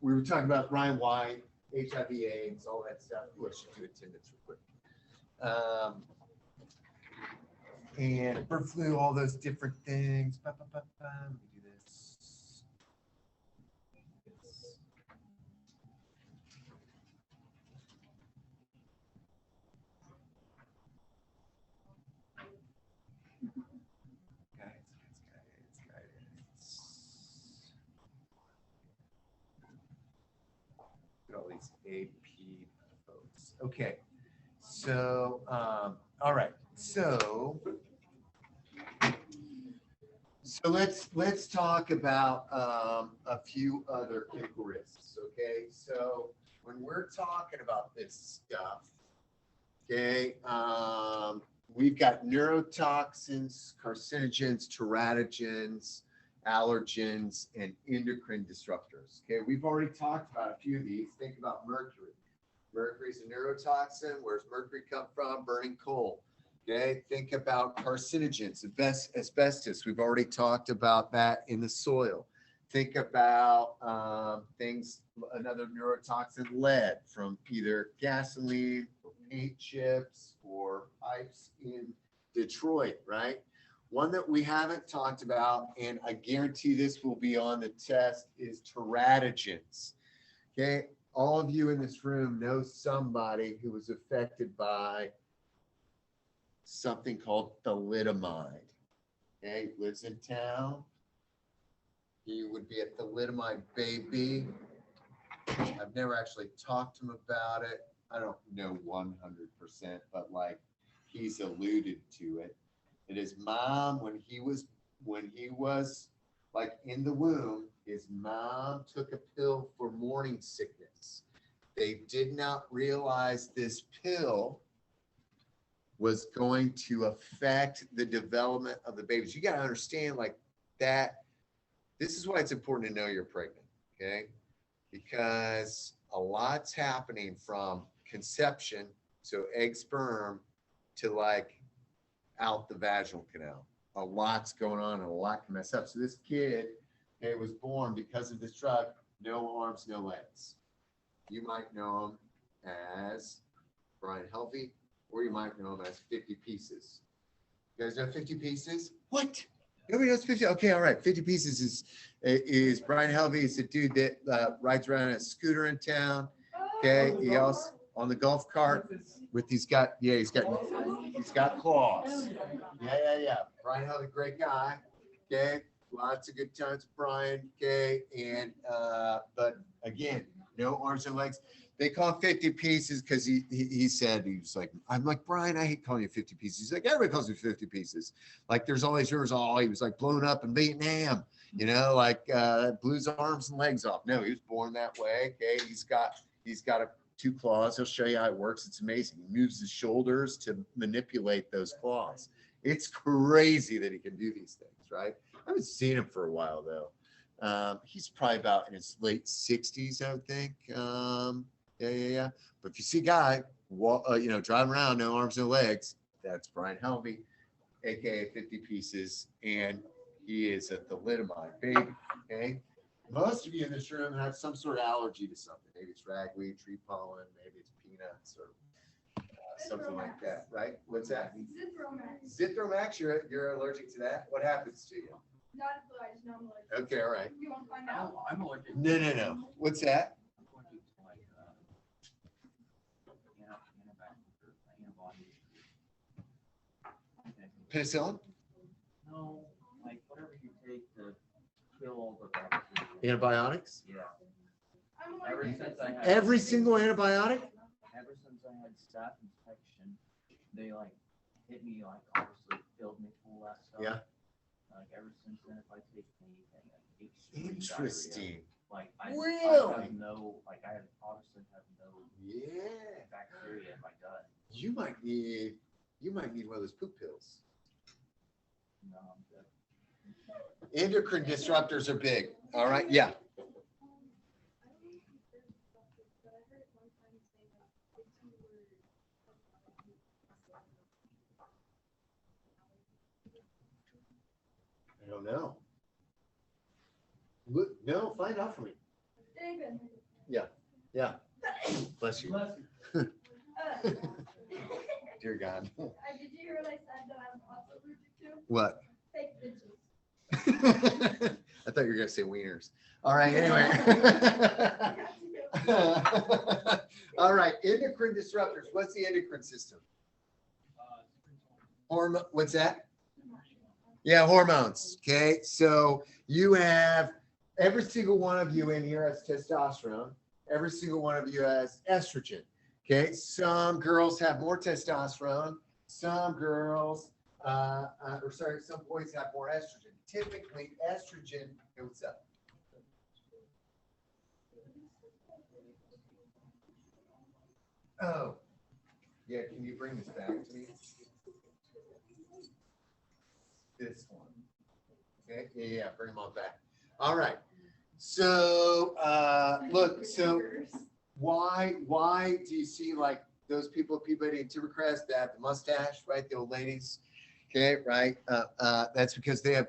We were talking about Ryan White, HIV/AIDS, all that stuff. Let's do attendance real quick. And bird flu, all those different things. Let me do this. All these AP folks. Okay, so all right, so let's talk about a few other chemical risks. Okay, so when we're talking about this stuff, okay, we've got neurotoxins, carcinogens, teratogens, allergens, and endocrine disruptors. Okay, we've already talked about a few of these. Think about mercury. Mercury is a neurotoxin. Where's mercury come from? Burning coal. Okay, think about carcinogens, asbestos. We've already talked about that in the soil. Think about things, another neurotoxin, lead, from either gasoline or paint chips or pipes in Detroit, right? One that we haven't talked about, and I guarantee this will be on the test, is teratogens. Okay, all of you in this room know somebody who was affected by something called thalidomide. Okay, lives in town. He would be a thalidomide baby. I've never actually talked to him about it. I don't know 100%, but like he's alluded to it. And his mom, when he was like in the womb, his mom took a pill for morning sickness. They did not realize this pill was going to affect the development of the babies. You got to understand like that. This is why it's important to know you're pregnant, okay? Because a lot's happening from conception, so egg sperm, to like out the vaginal canal. A lot's going on and a lot can mess up. So this kid, okay, was born because of this drug, no arms, no legs. You might know him as Brian Helvey, or you might know him as 50 Pieces. You guys know 50 Pieces? What? Nobody knows 50? Okay, all right. 50 Pieces is Brian Helvey. He's a dude that rides around a scooter in town. Okay, he also on the golf cart with he's got claws. Yeah. Brian Helvey, great guy. Okay, lots of good times with Brian. Okay, and but again, no arms and legs. They call him 50 Pieces because he said, he was like, I'm like, Brian, I hate calling you 50 Pieces. He's like, everybody calls me 50 Pieces. Like there's all these rumors, he was like blown up in Vietnam, you know, like blew his arms and legs off. No, he was born that way. Okay, he's got two claws. He'll show you how it works. It's amazing. He moves his shoulders to manipulate those claws. It's crazy that he can do these things, right? I haven't seen him for a while though. He's probably about in his late 60s, I would think. Yeah. But if you see a guy, driving around, no arms, no legs, that's Brian Helvey, aka 50 Pieces, and he is a thalidomide baby. Okay. Most of you in this room have some sort of allergy to something. Maybe it's ragweed, tree pollen, maybe it's peanuts, or something like that, right? What's that? Zithromax. Zithromax. You're allergic to that. What happens to you? Not allergic. No, I'm allergic. Okay, all right. You want to find out? I'm allergic. No. What's that? Penicillin? No, like whatever you take to kill all the bacteria. Antibiotics? Yeah. I'm Ever allergic. since I had Every single antibiotic? Ever since I had staph infection, they like hit me, like obviously filled me full of that stuff. Yeah. Like ever since then, if I take anything, like extreme Interesting. diarrhea, like I Really? have no, like I obviously have no bacteria in my gut. You might need one of those poop pills. No, I'm good. Endocrine disruptors are big. All right. Yeah. I don't know. Look, no, find out for me. David. Yeah. Bless you. Bless you. Dear God. Did you hear what I said that I'm also allergic to? What? Fake bitches. I thought you were gonna say wieners. All right, anyway. All right, endocrine disruptors. What's the endocrine system? What's that? Yeah, hormones. Okay, so you have every single one of you in here has testosterone. Every single one of you has estrogen. Okay, some girls have more testosterone. Some girls, some boys have more estrogen. Typically, estrogen. Hey, what's up? Oh, yeah. Can you bring this back to me? This one. Okay. Yeah. Bring them all back. All right. So, look. So, why do you see like those people eating Timbercrest that have the mustache, right? The old ladies. Okay. Right. That's because they have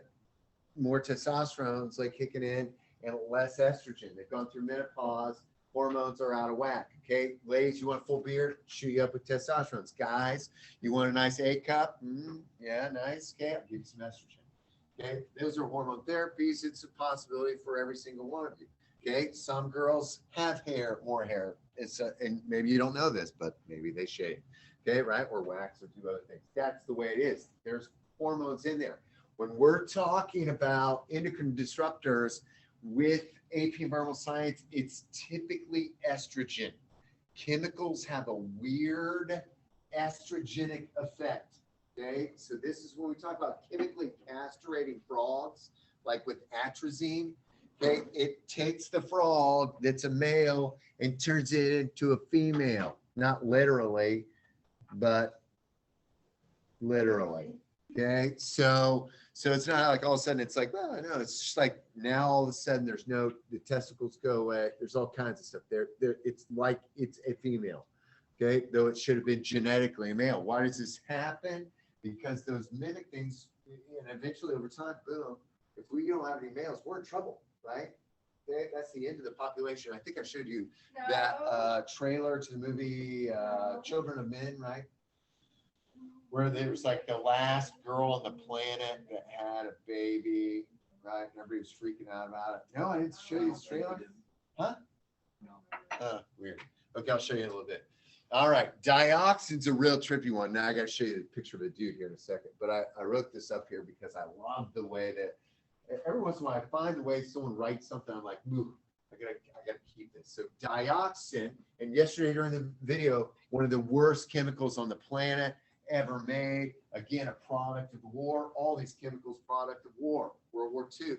more testosterone, it's like kicking in, and less estrogen. They've gone through menopause. Hormones are out of whack. Okay, ladies, you want a full beard? Shoot you up with testosterone. Guys, you want a nice A cup? Yeah, nice. Okay, I'll give you some estrogen. Okay, those are hormone therapies. It's a possibility for every single one of you. Okay, some girls have more hair. And maybe you don't know this, but maybe they shave. Okay, right, or wax or do other things. That's the way it is. There's hormones in there. When we're talking about endocrine disruptors with AP Environmental Science, it's typically estrogen. Chemicals have a weird estrogenic effect. Okay, so this is when we talk about chemically castrating frogs, like with atrazine. Okay, it takes the frog that's a male and turns it into a female. Not literally, but literally. Okay, so it's not like all of a sudden it's like, well, no, it's just like now all of a sudden the testicles go away. There's all kinds of stuff there. It's like it's a female. Okay, though it should have been genetically a male. Why does this happen? Because those mimic things, and eventually over time, boom, if we don't have any males, we're in trouble, right? Okay, that's the end of the population. I think I showed you that trailer to the movie Children of Men, right? Where there was like the last girl on the planet that had a baby, right? And everybody was freaking out about it. No, I didn't show you this trailer. Huh? No. Weird. Okay, I'll show you in a little bit. All right, dioxin's a real trippy one. Now I got to show you the picture of a dude here in a second. But I wrote this up here because I love the way that every once in a while I find the way someone writes something. I'm like, ooh, I gotta keep this. So dioxin, and yesterday during the video, one of the worst chemicals on the planet ever made. Again, a product of the war. All these chemicals, product of war, World War II.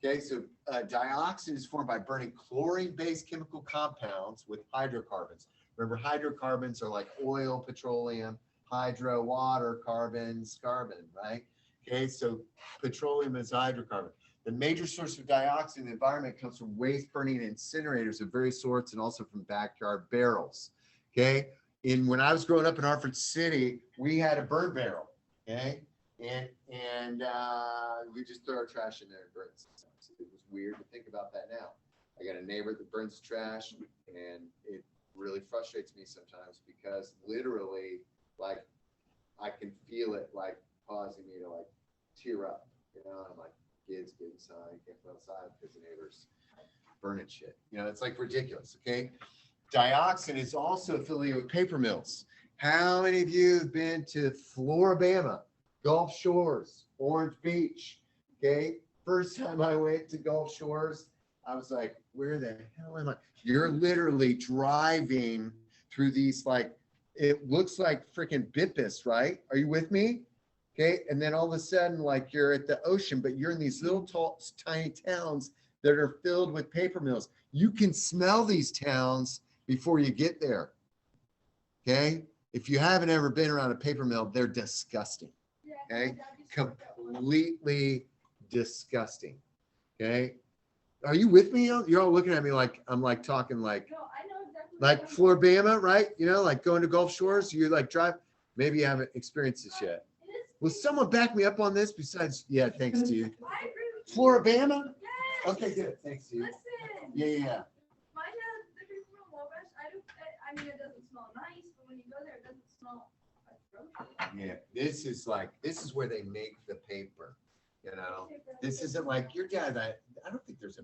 Okay, so dioxin is formed by burning chlorine-based chemical compounds with hydrocarbons. Remember, hydrocarbons are like oil, petroleum, hydro, water, carbons, carbon, right? Okay, so petroleum is hydrocarbon. The major source of dioxin in the environment comes from waste burning incinerators of various sorts and also from backyard barrels. Okay, when I was growing up in Hartford City, we had a burn barrel. Okay, and we just throw our trash in there and burn it. It was weird to think about that now. I got a neighbor that burns trash, and it really frustrates me sometimes because literally, like, I can feel it like causing me to like tear up. You know, I'm like, kids get inside, can't go outside because the neighbors burning shit. You know, it's like ridiculous. Okay. Dioxin is also affiliated with paper mills. How many of you have been to Floribama, Gulf Shores, Orange Beach? Okay. First time I went to Gulf Shores, I was like, where the hell am I? You're literally driving through these, like, it looks like freaking Bippus, right? Are you with me? Okay. And then all of a sudden, like, you're at the ocean, but you're in these little tiny towns that are filled with paper mills. You can smell these towns before you get there. Okay. If you haven't ever been around a paper mill, they're disgusting. Okay. Completely disgusting. Okay. Are you with me? You're all looking at me like I'm like talking like, No, I know exactly like Floribama, right? You know, like going to Gulf Shores. You like drive. Maybe you haven't experienced this yet. Will someone back me up on this? Besides, yeah, thanks to you. I agree with you. Floribama? Okay, good. Thanks, Steve. Listen. Yeah. Mine has the paper mill Wabash. I mean, it doesn't smell nice, but when you go there, it doesn't smell atrocious. Yeah, this is where they make the paper, you know? This isn't like your dad, I don't think there's a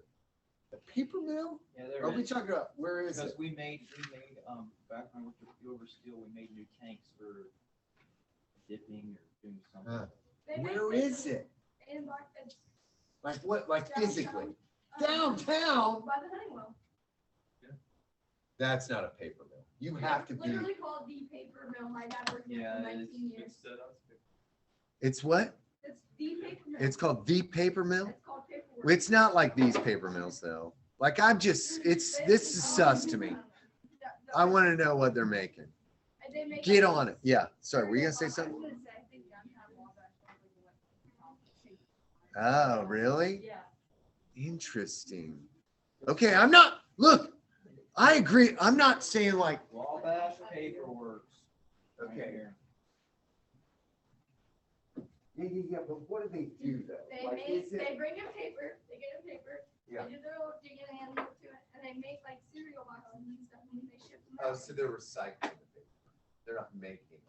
paper mill? Yeah, there Are we is. talking about, where is Because it? we made, back when I worked at Silver Steel, we made new tanks for dipping or doing something. They make Where paper is it? In Black, it's Like what, like physically? downtown, Downtown? By the Honeywell. That's not a paper mill. You have to be, Literally called the paper mill. My dad worked there Yeah, for 19 years. it's what? It's the paper mill. It's called the paper mill? It's called paperwork. It's not like these paper mills though. Like this is sus to me. I want to know what they're making. They make Get like- on it. Yeah, sorry, were you gonna say something? I was gonna say, I think downtown Wabash was like the Oh, really? Yeah. Interesting. Okay, look, I agree. I'm not saying like, Wabash Paperworks. right okay. here. Yeah, but what do they do though? They bring in paper, they get in paper, Yeah. they do their little digging and look to it, and they make like cereal boxes and stuff, and they ship them Oh, out. so they're recycling the paper. They're not making it.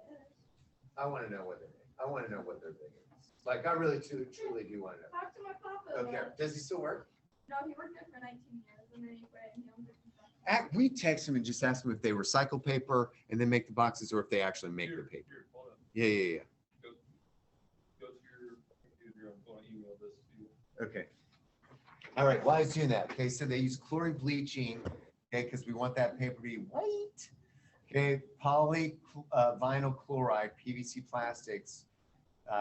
Yes. I want to know what they're making. I want to know what they're making. Like, I really truly do want to know. Talk to my papa. Okay, does he still work? No, he worked there for 19 years, and then he quit, and he owns it himself. We text him and just ask him if they recycle paper and then make the boxes or if they actually make the paper. Here, hold on. Yeah. Go to your computer, I'm going to email this to you. Okay. All right, why is doing that? Okay, so they use chlorine bleaching, okay, because we want that paper to be white. Okay, vinyl chloride, PVC plastics,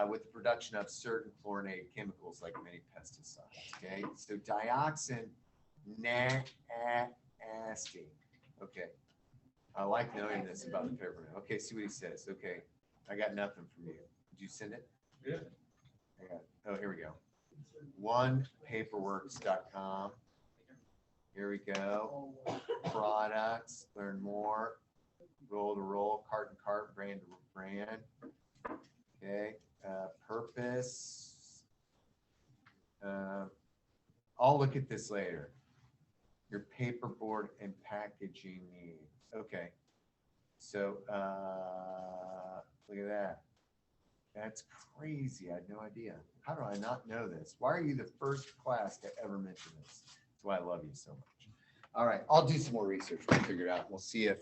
with the production of certain chlorinated chemicals like many pesticides. Okay, so dioxin, nasty. Okay, I like knowing this about the paper. Okay, see what he says. Okay, I got nothing from you. Did you send it? Yeah. I got it. Oh, here we go. Onepaperworks.com. Here we go. Products, learn more. Roll to roll, cart to cart, brand to brand. Okay, purpose. I'll look at this later. Your paperboard and packaging needs. Okay. So look at that. That's crazy. I had no idea. How do I not know this? Why are you the first class to ever mention this? That's why I love you so much. All right, I'll do some more research. We'll figure it out. We'll see if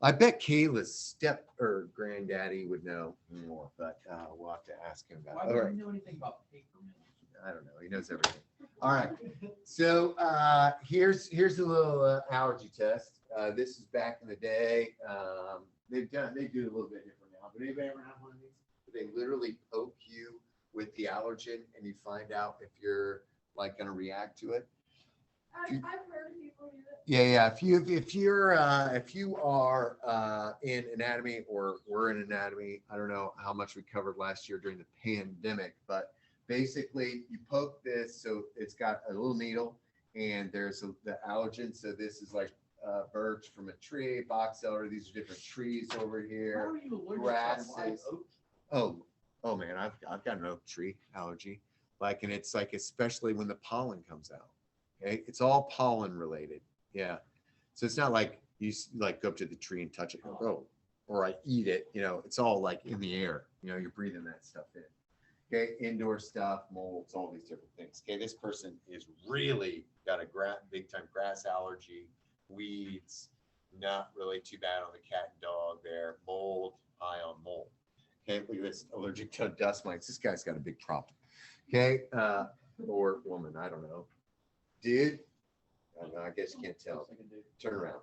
I bet Kayla's step or granddaddy would know more, but we'll have to ask him about Why it. All don't right. you know anything about paper mills? I don't know. He knows everything. All right. So here's a little allergy test. This is back in the day. They do it a little bit different now. But anybody ever have one of these? They literally poke you with the allergen, and you find out if you're like going to react to it. I've heard people use it. Yeah. If you are in anatomy or we're in anatomy, I don't know how much we covered last year during the pandemic, but basically you poke this, so it's got a little needle, and there's the allergen. So this is like birch from a tree, box elder. These are different trees over here. How are you allergic to grasses. live oak? Oh man, I've got an oak tree allergy. Like, and it's like, especially when the pollen comes out. Okay, it's all pollen related. Yeah, so it's not like you like go up to the tree and touch it. Or I eat it. You know, it's all like in the air. You know, you're breathing that stuff in. Okay, indoor stuff, molds, all these different things. Okay, this person is really got a big time grass allergy, weeds, not really too bad on the cat and dog there. Mold, high on mold. Okay, look at this, allergic to dust mites. This guy's got a big problem. Okay, or woman, I don't know. Dude, I don't know, I guess you can't tell. Turn around.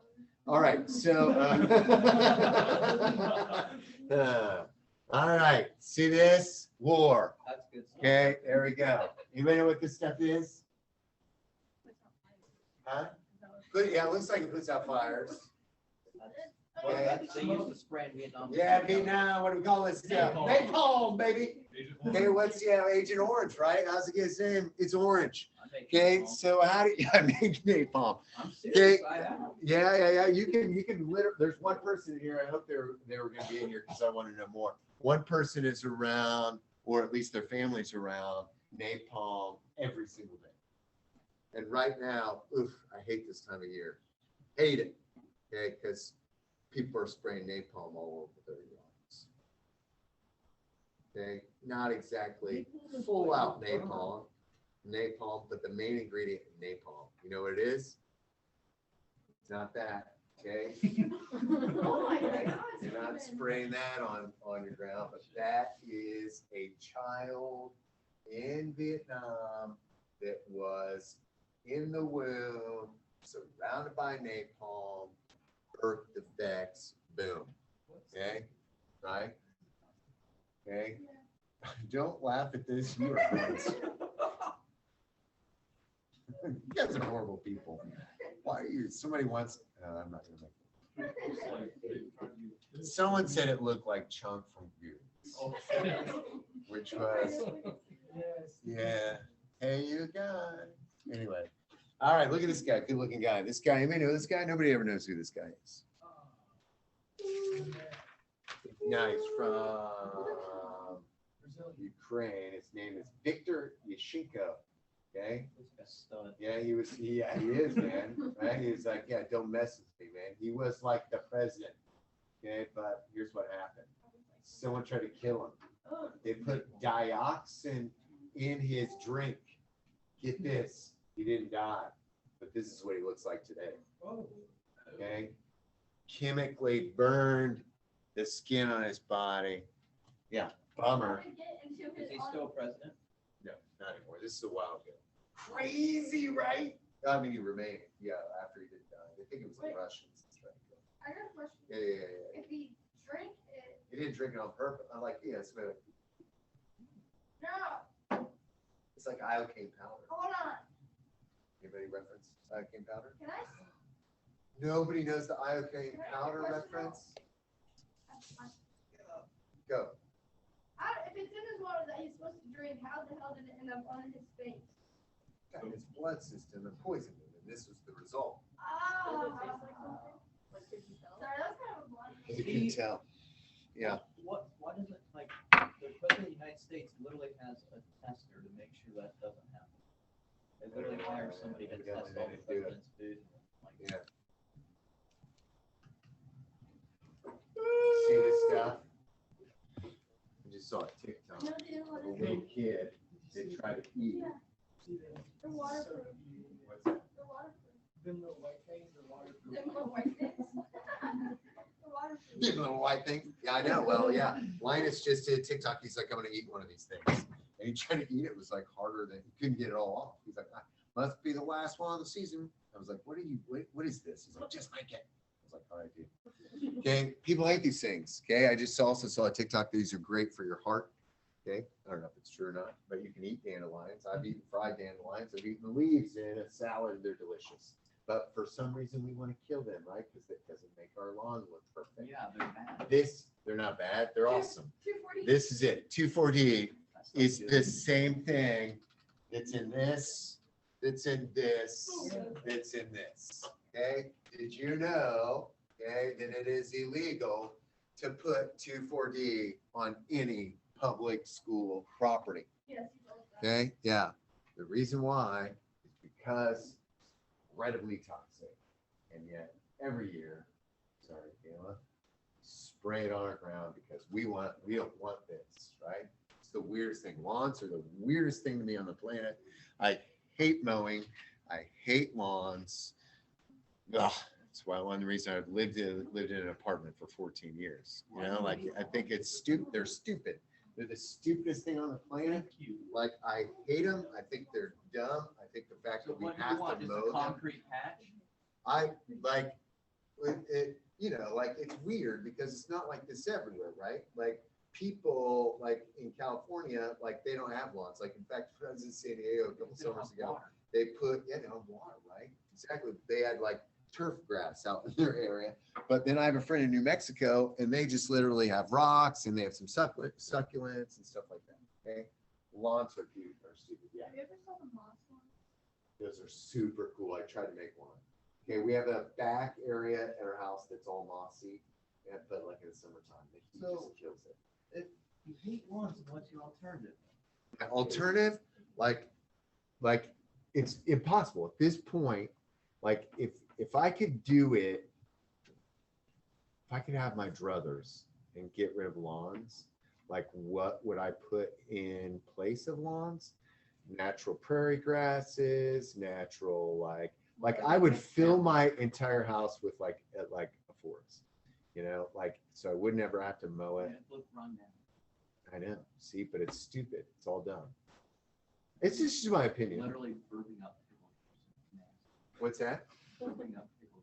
All right, so, all right, see this? War. That's good stuff. Okay, there we go. Anybody know what this stuff is? Huh? Good, yeah, it looks like it puts out fires. Well, they used to spray in Vietnam. Yeah, Vietnam, what do we call this stuff? Napalm, baby. Okay, what's, Agent Orange, right? How's it get name? It's orange. I make Okay, napalm. so how do you, I make napalm? I'm Okay. serious. I have. Yeah. You can literally, there's one person here. I hope they were going to be in here because I want to know more. One person is around or at least their families around, napalm every single day. And right now, oof, I hate this time of year. Hate it. Okay, because people are spraying napalm all over their yards. Okay, not exactly full out napalm, but the main ingredient in napalm. You know what it is? It's not that. Okay. Oh my God. You're not spraying that on your ground, but that is a child in Vietnam that was in the womb, surrounded by napalm, birth defects, boom. Okay, right? Okay. Don't laugh at this. You are nuts. You guys are horrible people. Why are you? Somebody wants. I'm not gonna make it. Someone said it looked like Chunk from Goonies, which was, yeah. Hey, you guys. Anyway, all right. Look at this guy. Good-looking guy. This guy. You may know this guy. Nobody ever knows who this guy is. Now he's from Ukraine. His name is Victor Yushchenko. Okay. Yeah, he is, man. Right? He was like, yeah, don't mess with me, man. He was like the president. Okay, but here's what happened. Someone tried to kill him. They put dioxin in his drink. Get this, he didn't die, but this is what he looks like today. Okay, chemically burned the skin on his body. Yeah, bummer. Is he still president? No, not anymore. This is a while ago. Crazy, right? I mean, he remained. Yeah, after he didn't die. I think it was the Russians. I got a question. Yeah. If he drank it, He didn't drink it on purpose. I'm like, yeah, it's no, like iocane powder. hold on. Anybody reference iocane powder? Can I? Nobody knows the iocane powder reference? Go. If it's in his water that he's supposed to drink, how the hell did it end up on his face? Got his blood system and poisoned him, and this was the result. Ah. Sorry, that's kind of a blind. You can tell. Yeah. Why doesn't, like, the president of the United States literally has a tester to make sure that doesn't happen? They literally hire somebody to test all the president's food. Like, Yeah. See this stuff? I just saw a TikTok. No, they don't of a want little kid that tried to eat. the waterproof. What's that? The waterproof. Them little white things are waterproof. Them little white things. The waterproof. Big little white thing. Yeah, I know. Well, yeah. Linus just did TikTok. He's like, I'm gonna eat one of these things. And he tried to eat it. It was like harder than he couldn't get it all off. He's like, must be the last one of the season. I was like, what is this? He's like, just make it. I was like, all right, dude. Okay. People hate these things. Okay. I just also saw a TikTok. These are great for your heart. Okay. I don't know if it's true or not, but you can eat dandelions. I've eaten fried dandelions. I've eaten the leaves in a salad. They're delicious. But for some reason, we want to kill them, right? Because it doesn't make our lawn look perfect. yeah, they're bad. They're not bad. They're awesome. 240. This is it. 2,4-D That's not is good. the same thing that's in this, that's in this, that's in this. Okay? Did you know, okay, that it is illegal to put 2,4-D on any public school property? Yes, he told us that. Okay? Yeah. The reason why is because it's incredibly toxic. And yet every year, sorry, Kayla, spray it on our ground because we don't want this, right? It's the weirdest thing. Lawns are the weirdest thing to me on the planet. I hate mowing. I hate lawns. Ugh, that's why one of the reasons I've lived in an apartment for 14 years. You know, like I think it's stupid. They're stupid. They're the stupidest thing on the planet. Like I hate them. I think they're dumb. I think the fact So that we what do you have want, to just mow a them. concrete patch? I like it, you know, like it's weird because it's not like this everywhere, right? Like people like in California, like they don't have lawns. Like in fact, when I was in San Diego a couple They don't summers have ago, water. they put, yeah, they don't have water, right? Exactly. They had like turf grass out in their area. But then I have a friend in New Mexico and they just literally have rocks and they have some succulents and stuff like that. Okay. Lawns are cute or stupid. Yeah. Have you ever saw the moss one? Those are super cool. I tried to make one. Okay, we have a back area at our house that's all mossy, but like in the summertime, the heat So- just kills it. You hate lawns, and what's your alternative? My alternative, like it's impossible at this point. Like if I could do it, if I could have my druthers and get rid of lawns, like what would I put in place of lawns? Natural prairie grasses, natural like I would fill my entire house with like a forest, like so I would never have to mow it. It looked run down. I know, see, but it's stupid. It's all dumb. It's just my opinion. Literally burping up pickle juice. What's that? Burping up pickle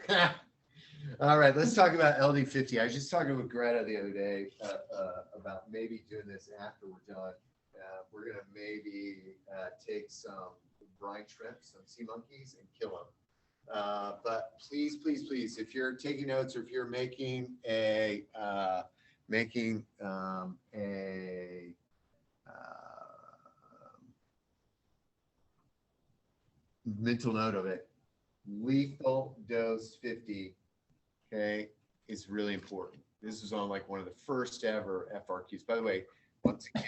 juice. All right, let's talk about LD50. I was just talking with Greta the other day about maybe doing this after we're done. We're gonna maybe take some brine shrimp, some sea monkeys, and kill them. But please, please, please, if you're taking notes or if you're making a mental note of it, lethal dose 50, okay, is really important. This is on like one of the first ever FRQs. By the way, once again,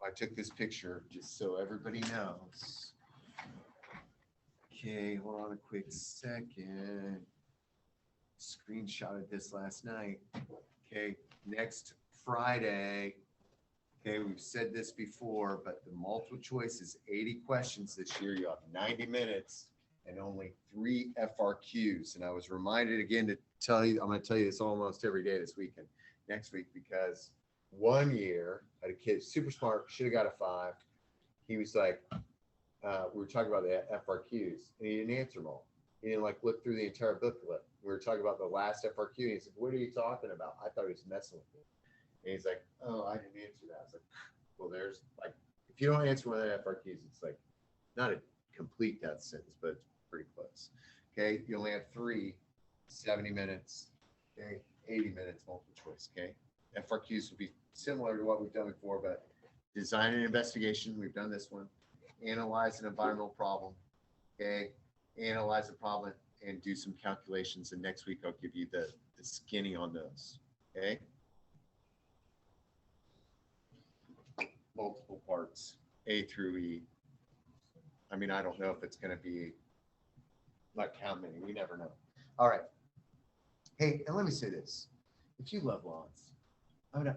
I took this picture just so everybody knows. Okay, hold on a quick second. Screenshotted this last night. Okay, next Friday. Okay, we've said this before, but the multiple choice is 80 questions this year. You have 90 minutes and only 3 FRQs. And I was reminded again to tell you, I'm going to tell you this almost every day this weekend, next week, because one year I had a kid, super smart, should have got a 5. He was like, we were talking about the FRQs and he didn't answer them all. He didn't like look through the entire booklet. We were talking about the last FRQ and he said, what are you talking about? I thought he was messing with me. And he's like, oh, I didn't answer that. I was like, well, there's like, if you don't answer one of the FRQs, it's like not a complete death sentence, but it's pretty close. Okay, you only have 3, 70 minutes, okay, 80 minutes multiple choice, okay? FRQs will be similar to what we've done before, but design an investigation, we've done this one. Analyze an environmental problem, okay? Analyze the problem and do some calculations, and next week I'll give you the skinny on those, okay? Multiple parts, A through E. I mean, I don't know if it's going to be like how many, we never know. All right. Hey, and let me say this. If you love lawns, I mean,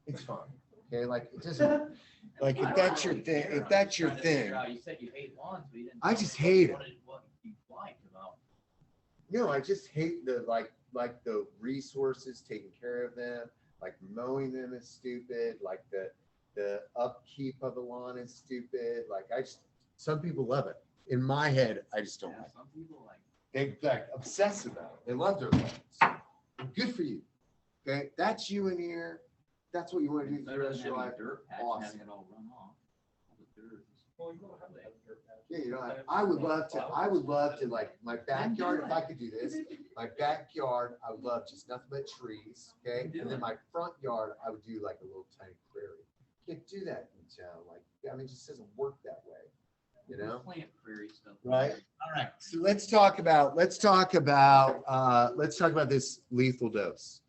it's fine. Okay, like it doesn't, like if that's your thing, if that's your thing. You said you hate lawns, but you didn't. I just hate it. What you liked about. No, I just hate the like the resources, taking care of them, like mowing them is stupid, like the upkeep of the lawn is stupid. Like some people love it. In my head, I just don't. Yeah, like some people like. it. They like obsess about it. They love their lawns. Good for you. Okay, that's you in here. That's what you want to do for the Better rest than of your having life. a dirt patch, Awesome. having it all run off. The dirt is- Well, you don't have to have a dirt patch. Yeah, you know, I would love to like my backyard, if I could do this, my backyard, I would love just nothing but trees, okay? And then my front yard, I would do like a little tiny prairie. Can't do that in town, like, I mean, it just doesn't work that way, you know? Plant prairie stuff. Right. All right, so let's talk about this lethal dose.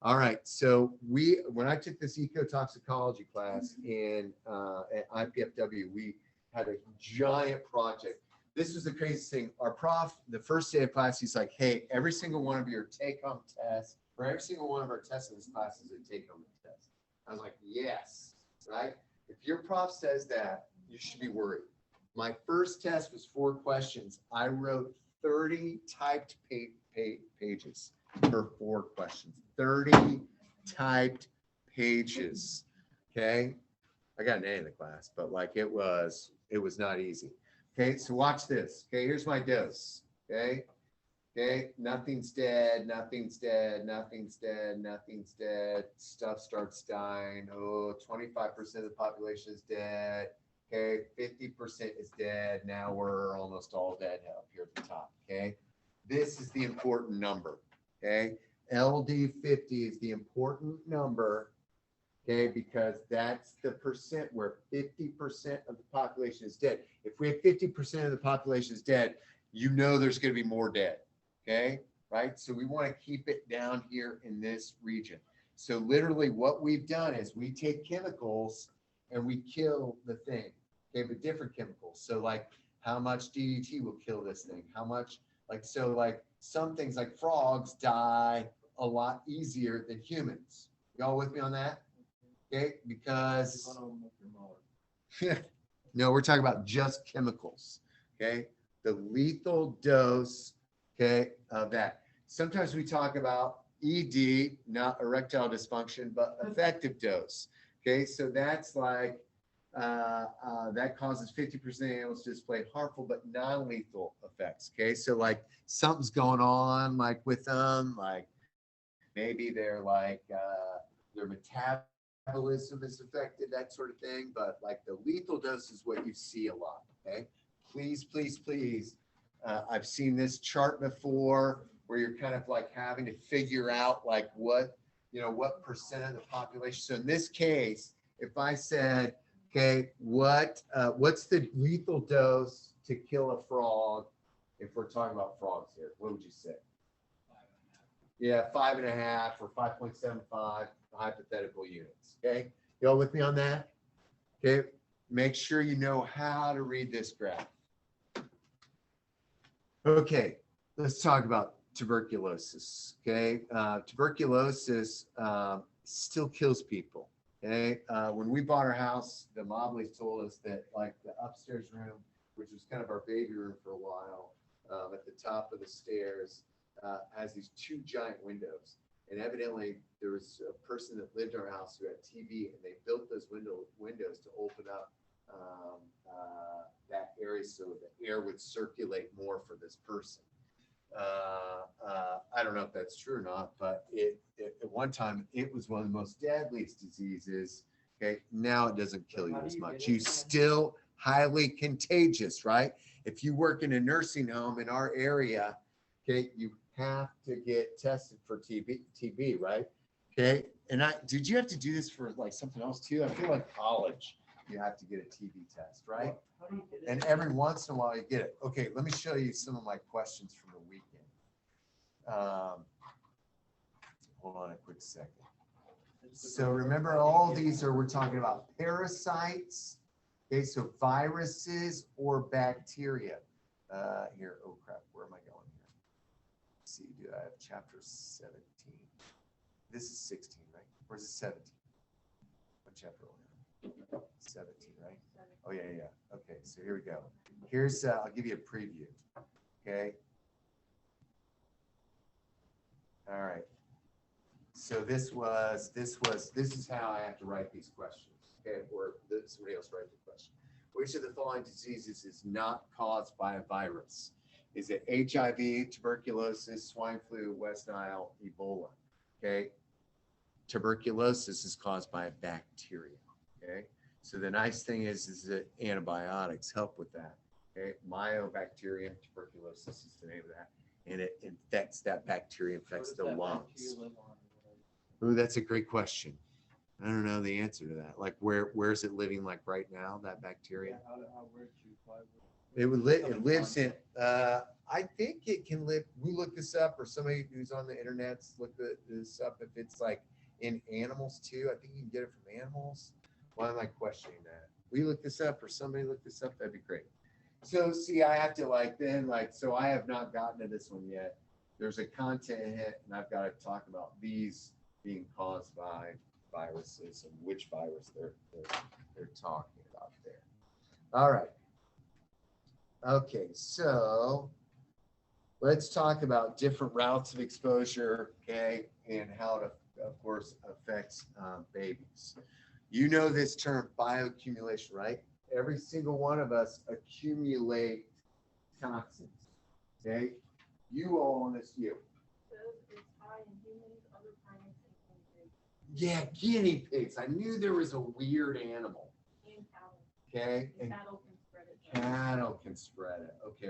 All right, so when I took this ecotoxicology class at IPFW, we had a giant project. This was the craziest thing. Our prof, the first day of class, he's like, hey, every single one of your take-home tests, for every single one of our tests in this class is a take-home test. I was like, yes, right? If your prof says that, you should be worried. My first test was 4 questions. I wrote 30 typed pages for 4 questions. 30 typed pages. Okay. I got an A in the class, but like it was not easy. Okay. So watch this. Okay. Here's my dose. Okay. Okay. Nothing's dead. Nothing's dead. Nothing's dead. Nothing's dead. Stuff starts dying. Oh, 25% of the population is dead. Okay. 50% is dead. Now we're almost all dead up here at the top. Okay. This is the important number. Okay. LD50 is the important number, okay, because that's the percent where 50% of the population is dead. If we have 50% of the population is dead, you know there's going to be more dead, okay, right? So we want to keep it down here in this region. So literally what we've done is we take chemicals and we kill the thing, okay, but different chemicals. So like how much DDT will kill this thing? How much, like, so like some things like frogs die a lot easier than humans. Y'all with me on that? Okay, because no, we're talking about just chemicals. Okay, the lethal dose, okay, of that. Sometimes we talk about ED, not erectile dysfunction, but effective dose. Okay, so that's like that causes 50% of animals to display harmful but non-lethal effects. Okay, so like something's going on, like with them, like maybe they're like their metabolism is affected, that sort of thing. But like the lethal dose is what you see a lot. Okay, please, please, please. I've seen this chart before where you're kind of like having to figure out like what, you know, what percent of the population. So in this case, if I said, okay, what's the lethal dose to kill a frog? If we're talking about frogs here, what would you say? 5.5. Yeah, 5.5 or 5.75 hypothetical units. Okay, y'all with me on that? Okay, make sure you know how to read this graph. Okay, let's talk about tuberculosis. Okay, tuberculosis still kills people. Okay, when we bought our house, the Mobleys told us that like the upstairs room, which was kind of our baby room for a while, at the top of the stairs, has these 2 giant windows. And evidently there was a person that lived in our house who had TB, and they built those windows to open up that area so the air would circulate more for this person. I don't know if that's true or not, but at one time it was one of the most deadliest diseases. Okay, now it doesn't kill you as much. You still highly contagious, right? If you work in a nursing home in our area, okay, you have to get tested for TB, right? Okay, and did you have to do this for like something else too? I feel like college, you have to get a TB test, right? How do you get it? And every once in a while you get it. Okay, let me show you some of my questions from the weekend. Hold on a quick second. So remember, all these we're talking about parasites. Okay, so viruses or bacteria. Here, oh crap, where am I going here? Let's see, do I have chapter 17? This is 16, right? Or is it 17? What chapter are we on? 17, right? Oh yeah, yeah. Okay, so here we go. Here's I'll give you a preview. Okay. All right. So this is how I have to write these questions. Okay, or somebody else write the question. Which of the following diseases is not caused by a virus? Is it HIV, tuberculosis, swine flu, West Nile, Ebola? Okay. Tuberculosis is caused by a bacteria. Okay. So the nice thing is that antibiotics help with that. Okay. Mycobacterium tuberculosis is the name of that. And it infects that bacteria, infects the lungs. Ooh, that's a great question. I don't know the answer to that. Like where is it living like right now, that bacteria? It lives in, I think it can live, we look this up, or somebody who's on the internet's look this up, if it's like in animals too. I think you can get it from animals. Why am I questioning that? We look this up, or somebody look this up, that'd be great. So see, I have to so I have not gotten to this one yet. There's a content hit, and I've got to talk about these being caused by viruses and which virus they're talking about there. All right. Okay, so let's talk about different routes of exposure, okay, and how it, of course, affects babies. You know this term, bioaccumulation, right? Every single one of us accumulate toxins, okay? You all on this, you. It's high in humans, other primates, and pigs. Yeah, guinea pigs. I knew there was a weird animal. And cattle. Okay. And And cattle can spread it. cattle can spread it. Okay.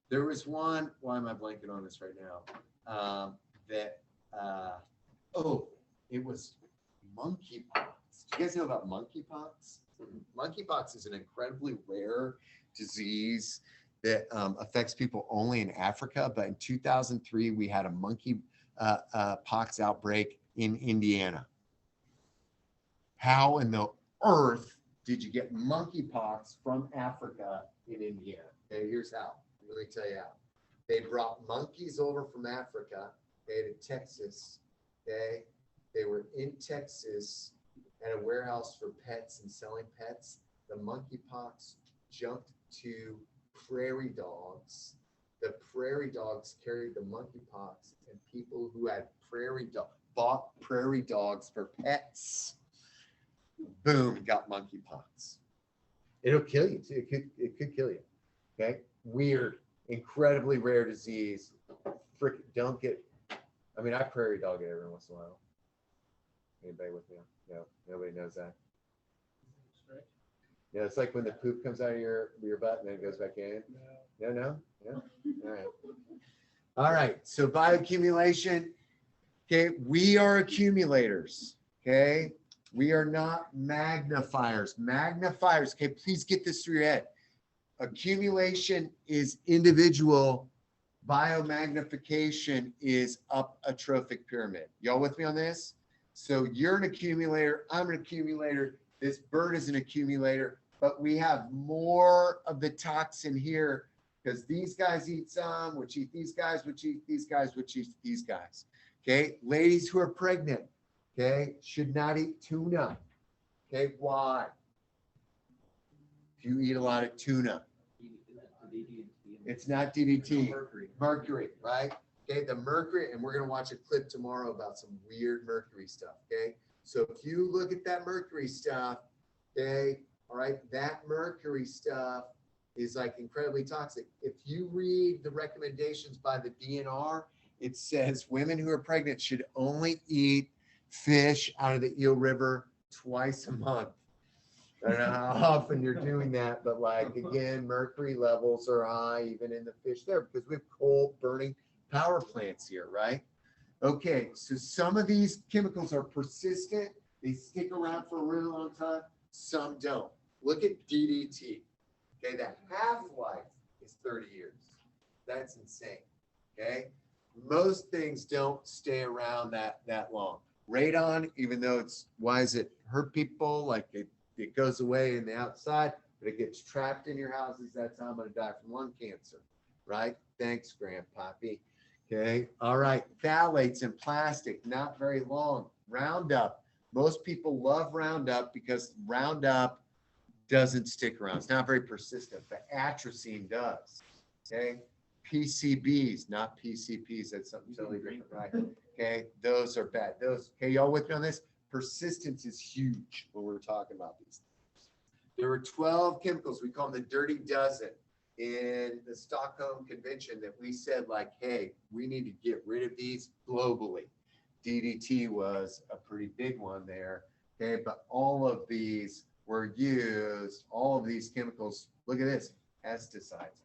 There was one, why am I blanking on this right now? It was monkeypox. Do you guys know about monkeypox? Monkeypox is an incredibly rare disease that affects people only in Africa. But in 2003, we had a monkey pox outbreak in Indiana. How in the earth did you get monkeypox from Africa in Indiana? Okay, here's how. Let me tell you how. They brought monkeys over from Africa, okay, to Texas. Okay, they were in Texas at a warehouse for pets and selling pets. The monkeypox jumped to prairie dogs. The prairie dogs carried the monkeypox, and people who had bought prairie dogs for pets, boom, got monkeypox. It'll kill you too. It could kill you. Okay, weird, incredibly rare disease. Frick, don't get. I mean, I prairie dog it every once in a while. Anybody with me? No, nobody knows that. Yeah, it's like when the poop comes out of your butt and then it goes back in. No. All right. All right. So bioaccumulation. Okay, we are accumulators. Okay, we are not magnifiers. Magnifiers. Okay, please get this through your head. Accumulation is individual. Biomagnification is up a trophic pyramid. Y'all with me on this? So you're an accumulator. I'm an accumulator. This bird is an accumulator, but we have more of the toxin here because these guys eat some, which eat these guys, which eat these guys, which eat these guys. Okay, ladies who are pregnant, okay, should not eat tuna. Okay, why? If you eat a lot of tuna, it's not DDT, mercury, right? Okay, the mercury, and we're gonna watch a clip tomorrow about some weird mercury stuff, okay? So if you look at that mercury stuff, okay, all right, that mercury stuff is like incredibly toxic. If you read the recommendations by the DNR, it says women who are pregnant should only eat fish out of the Eel River twice a month. I don't know how often you're doing that, but like, again, mercury levels are high even in the fish there because we have coal burning power plants here, right? Okay, so some of these chemicals are persistent. They stick around for a really long time. Some don't. Look at DDT. Okay, the half-life is 30 years. That's insane. Okay, most things don't stay around that long. Radon, even though it's, why does it hurt people? Like it goes away in the outside, but it gets trapped in your houses. That's how I'm going to die from lung cancer, right? Thanks, Grandpappy. Okay, all right. Phthalates in plastic, not very long. Roundup. Most people love Roundup because Roundup doesn't stick around. It's not very persistent, but atrazine does. Okay, PCBs, not PCPs. That's something totally different, right? Okay, those are bad. Those, okay, y'all with me on this? Persistence is huge when we're talking about these things. There were 12 chemicals, we call them the dirty dozen, in the Stockholm Convention that we said like, hey, we need to get rid of these globally. DDT was a pretty big one there, okay, but all of these were used, all of these chemicals, look at this, pesticides,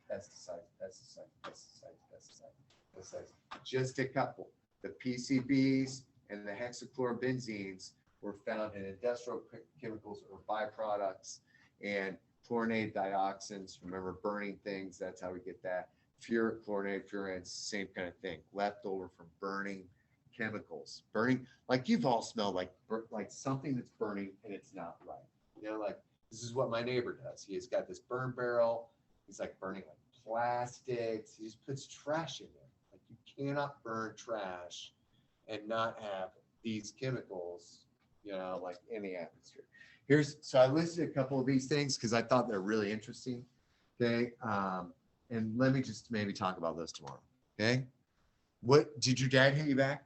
just a couple. The PCBs and the hexachlorobenzenes were found in industrial chemicals or byproducts, and chlorinated dioxins, remember burning things, that's how we get that. Furic, chlorinated furans, same kind of thing, left over from burning chemicals. Burning, like you've all smelled like something that's burning and it's not right. You know, like this is what my neighbor does. He has got this burn barrel. He's like burning like plastics. He just puts trash in there. Like you cannot burn trash and not have these chemicals, you know, like in the atmosphere. So I listed a couple of these things because I thought they're really interesting. Okay. And let me just maybe talk about those tomorrow. Okay. What did your dad hit you back?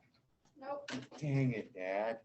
Nope. Dang it, Dad.